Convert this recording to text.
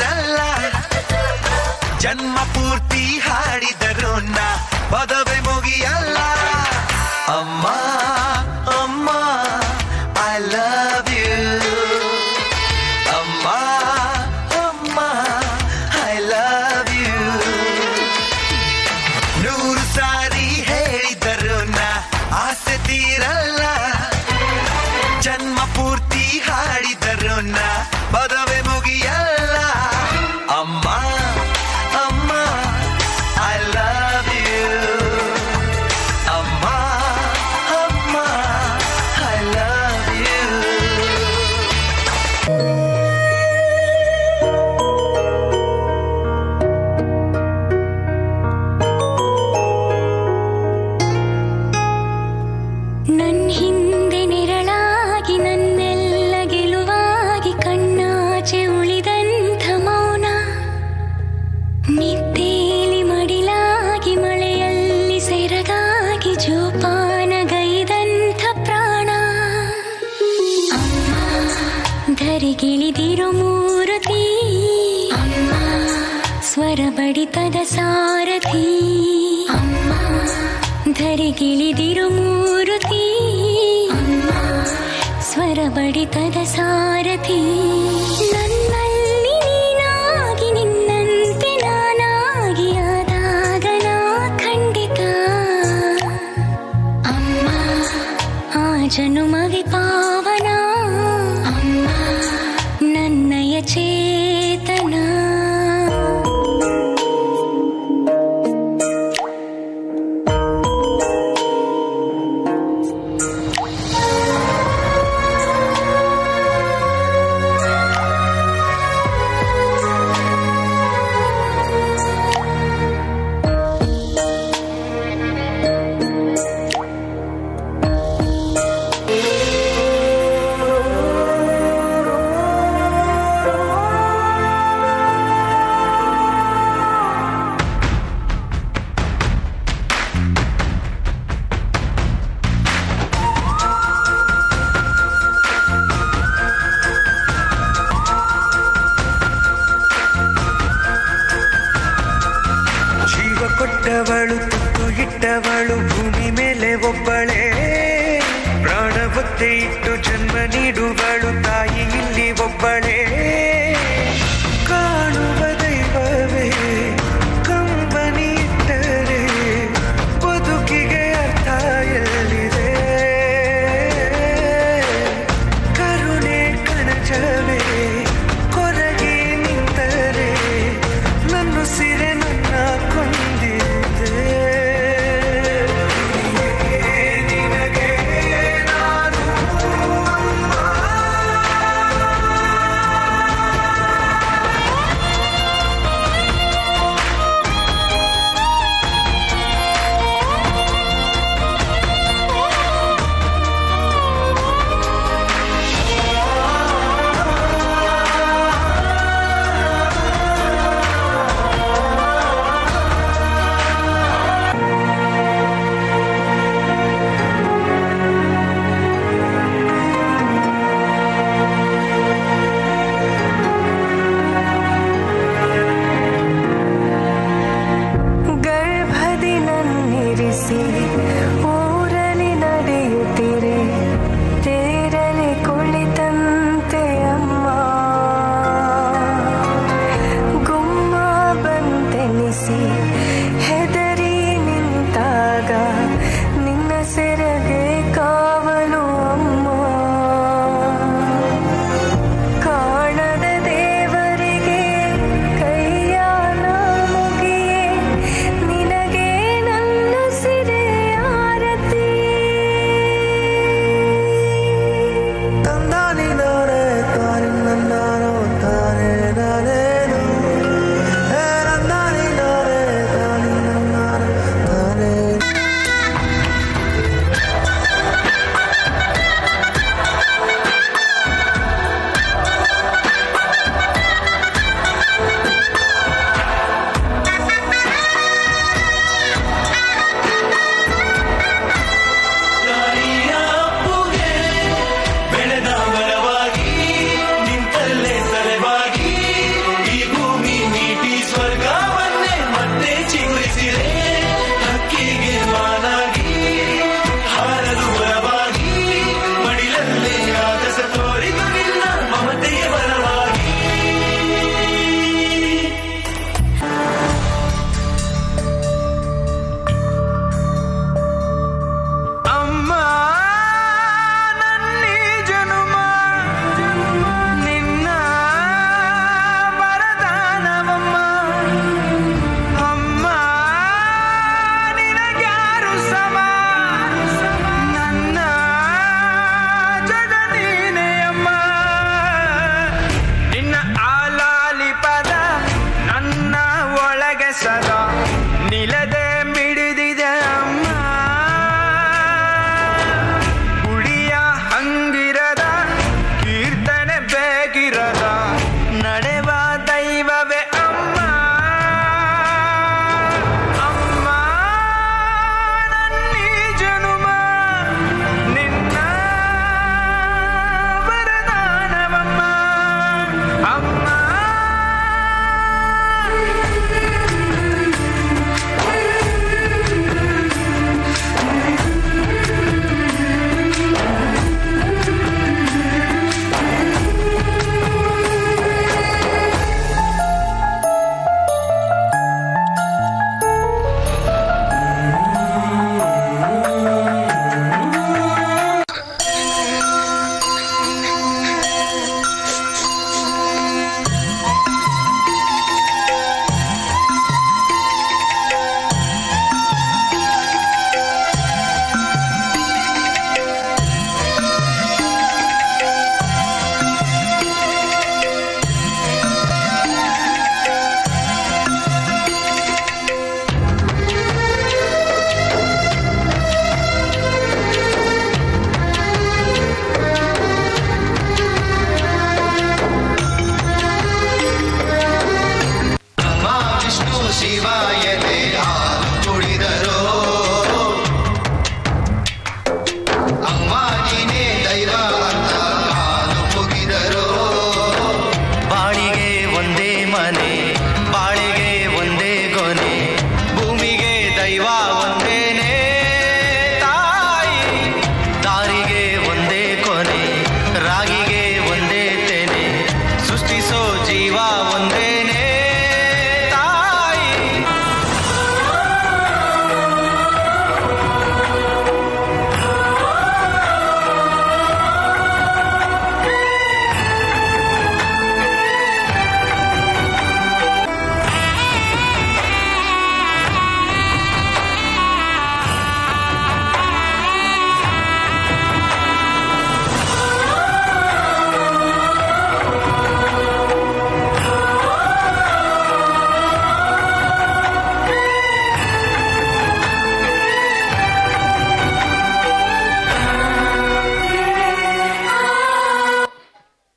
ತೀರಲ್ಲ ಜನ್ಮ ಪೂರ್ತಿ ಹಾಡಿದರು ಪದವೇ ಮುಗಿಯಲ್ಲ ಅಮ್ಮ ಅಮ್ಮ ಐ ಲವ್ ಯು ಅಮ್ಮ ಅಮ್ಮ ಐ ಲವ್ ಯು ನೂರು ಸಾರಿ ಹೇಳಿದರು ಆಸೆ ತೀರಲ್ಲ ಜನ್ಮ ಪೂರ್ತಿ ಹಾಡಿದರು ಪದವೇ ಮುಗಿಯಲ್ಲ ಅಮ್ಮ ಅಮ್ಮ ಐ ಲವ್ ಯು ಅಮ್ಮ ಅಮ್ಮ ಐ ಲವ್ ಯು ನನ್ ಹಿಂದೆ ನೆರಳಾಗಿ ನನ್ನೆಲ್ಲ ಗೆಲುವಾಗಿ ಕಣ್ಣಾಚೆ ಉಳಿದಂಥ ಮೌನ ನಿದ್ದೇಲಿ ಮಡಿಲಾಗಿ ಮಳೆಯಲ್ಲಿ ಸೆರಗಾಗಿ ಜೋಪಾನಗೈದಂಥ ಪ್ರಾಣ ಅಮ್ಮ ಧರೆಗಿಳಿದಿರೋ ಮೂರುತಿ ಅಮ್ಮ ಸ್ವರ ಬಡಿತದ ಸಾರಥಿ ಅಮ್ಮ ಧರೆಗಿಳಿದಿರೋ ಮೂರುತಿ ಅಮ್ಮ ಸ್ವರ ಬಡಿತದ ಸಾರಥಿ ನನ್ನಲ್ಲಿ ನೀನಾಗಿ ನಿನ್ನಂತೆ ನಾನಾಗಿ ಆದಾಗ ನಾ ಖಂಡಿತ ಅಮ್ಮ ಆ ಜನುಮವಿ ಪಾವನ ಅಮ್ಮ ನನ್ನಯ ಚೇತನ ಕೊಟ್ಟವಳು ತುತ್ತು ಇಟ್ಟವಳು ಭೂಮಿ ಮೇಲೆ ಒಬ್ಬಳೇ ಪ್ರಾಣ ಒತ್ತೆ ಇಟ್ಟು ಜನ್ಮ ನೀಡುವಳು ತಾಯಿ ಇಲ್ಲಿ ಒಬ್ಬಳೇ ಕಾಣುವ ದೈವವೇ ಕಂಬನಿ ಇಟ್ಟರೆ ಬದುಕಿಗೆ ಅರ್ಥ ಎಲ್ಲಿದೆ ಕರುಣೆ ಕಣಜವೇ ಕೊರಗಿ ನಿಂತರೆ ನನ್ನ ಸಿರೆ ನನ್ನ ಗರ್ಭದಿ ನನ್ನಿರಿಸಿ